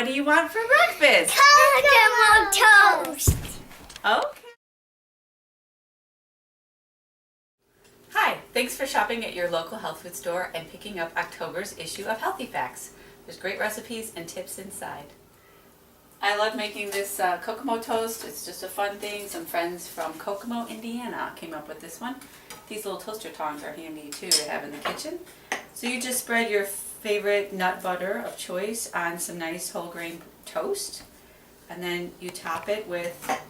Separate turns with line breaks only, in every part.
do you want for breakfast?
Kokomo Toast.
Okay. Hi, thanks for shopping at your local health food store and picking up October's issue of Healthy Facts. There's great recipes and tips inside. I love making this Kokomo Toast. It's just a fun thing. Some friends from Kokomo, Indiana came up with this one. These little toaster tongs are handy too to have in the kitchen. So you just spread your favorite nut butter of choice on some nice whole grain toast, and then you top it with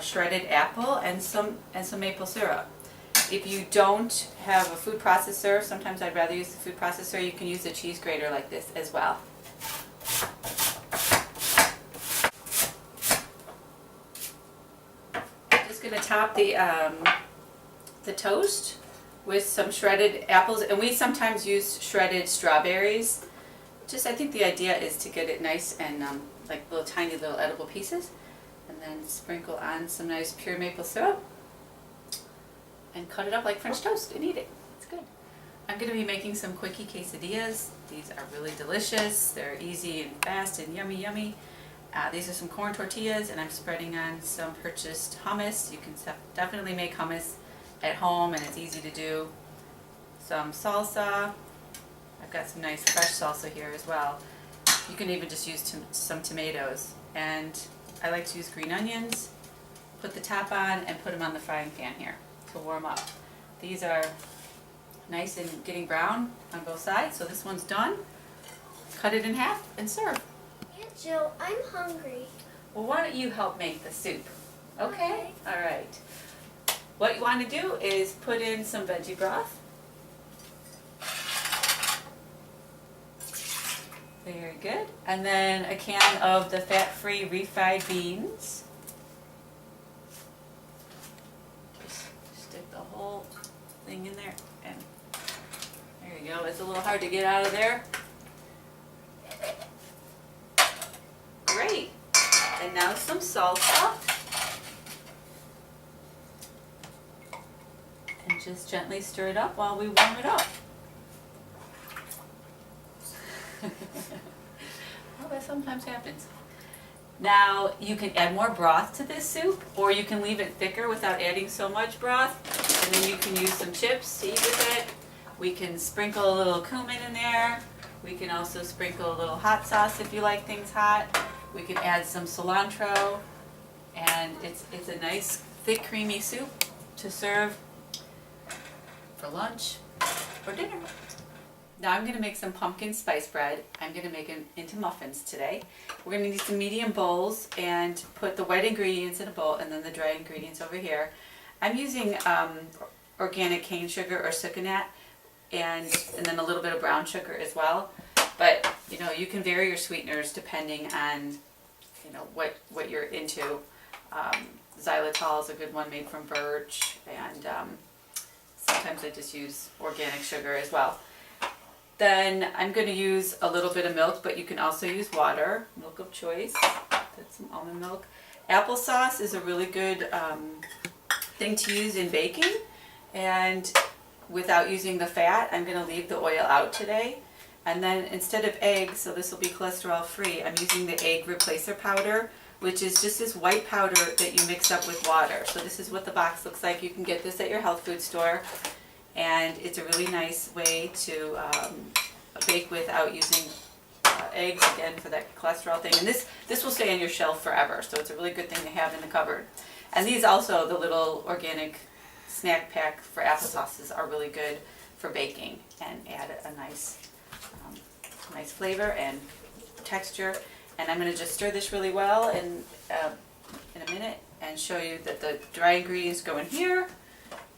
shredded apple and some maple syrup. If you don't have a food processor, sometimes I'd rather use the food processor, you can use a cheese grater like this as well. Just going to top the toast with some shredded apples, and we sometimes use shredded strawberries. I think the idea is to get it nice and like little tiny little edible pieces, and then sprinkle on some nice pure maple syrup and cut it up like French toast and eat it. It's good. I'm going to be making some Quickie Quesadillas. These are really delicious. They're easy and fast and yummy, yummy. These are some corn tortillas, and I'm spreading on some purchased hummus. You can definitely make hummus at home, and it's easy to do. Some salsa. I've got some nice fresh salsa here as well. You can even just use some tomatoes, and I like to use green onions. Put the top on and put them on the frying pan here to warm up. These are nice and getting brown on both sides, so this one's done. Cut it in half and serve.
Aunt Jill, I'm hungry.
Well, why don't you help make the soup? Okay? All right. What you want to do is put in some veggie broth. Very good. And then a can of the fat-free refried beans. Just stick the whole thing in there. And there you go. It's a little hard to get out of there. Great. And now some salsa. And just gently stir it up while we warm it up. Well, that sometimes happens. Now you can add more broth to this soup, or you can leave it thicker without adding so much broth, and then you can use some chips to eat with it. We can sprinkle a little cumin in there. We can also sprinkle a little hot sauce if you like things hot. We can add some cilantro, and it's a nice thick creamy soup to serve for lunch or dinner. Now I'm going to make some pumpkin spice bread. I'm going to make it into muffins today. We're going to need some medium bowls and put the wet ingredients in a bowl and then the dry ingredients over here. I'm using organic cane sugar or sucanat and then a little bit of brown sugar as well. But you know, you can vary your sweeteners depending on what you're into. Xylitol is a good one made from birch, and sometimes I just use organic sugar as well. Then I'm going to use a little bit of milk, but you can also use water, milk of choice. That's some almond milk. Applesauce is a really good thing to use in baking, and without using the fat, I'm going to leave the oil out today. And then instead of eggs, so this will be cholesterol free, I'm using the egg replacer powder, which is just this white powder that you mix up with water. So this is what the box looks like. You can get this at your health food store. And it's a really nice way to bake without using eggs, again, for that cholesterol thing. And this will stay on your shelf forever, so it's a really good thing to have in the cupboard. And these also, the little organic snack pack for applesauces, are really good for baking and add a nice flavor and texture. And I'm going to just stir this really well in a minute and show you that the dry ingredients go in here.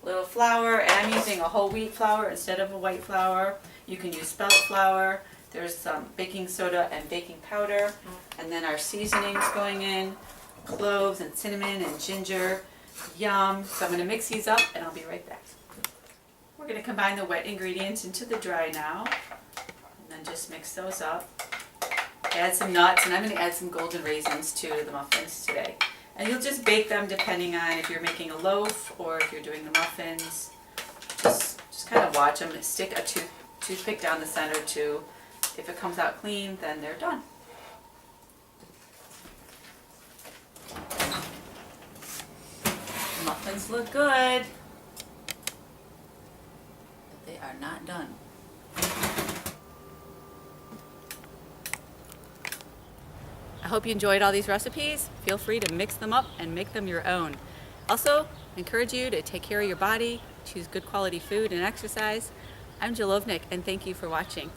Little flour, and I'm using a whole wheat flour instead of a white flour. You can use spelt flour. There's some baking soda and baking powder, and then our seasonings going in, cloves and cinnamon and ginger. Yum. So I'm going to mix these up and I'll be right back. We're going to combine the wet ingredients into the dry now, and then just mix those up. Add some nuts, and I'm going to add some golden raisins too to the muffins today. And you'll just bake them depending on if you're making a loaf or if you're doing the muffins. Just kind of watch them. Stick a toothpick down the center too. If it comes out clean, then they're done. muffins look good, but they are not done. I hope you enjoyed all these recipes. Feel free to mix them up and make them your own. Also, I encourage you to take care of your body, choose good quality food and exercise. I'm Jill Ovnick, and thank you for watching.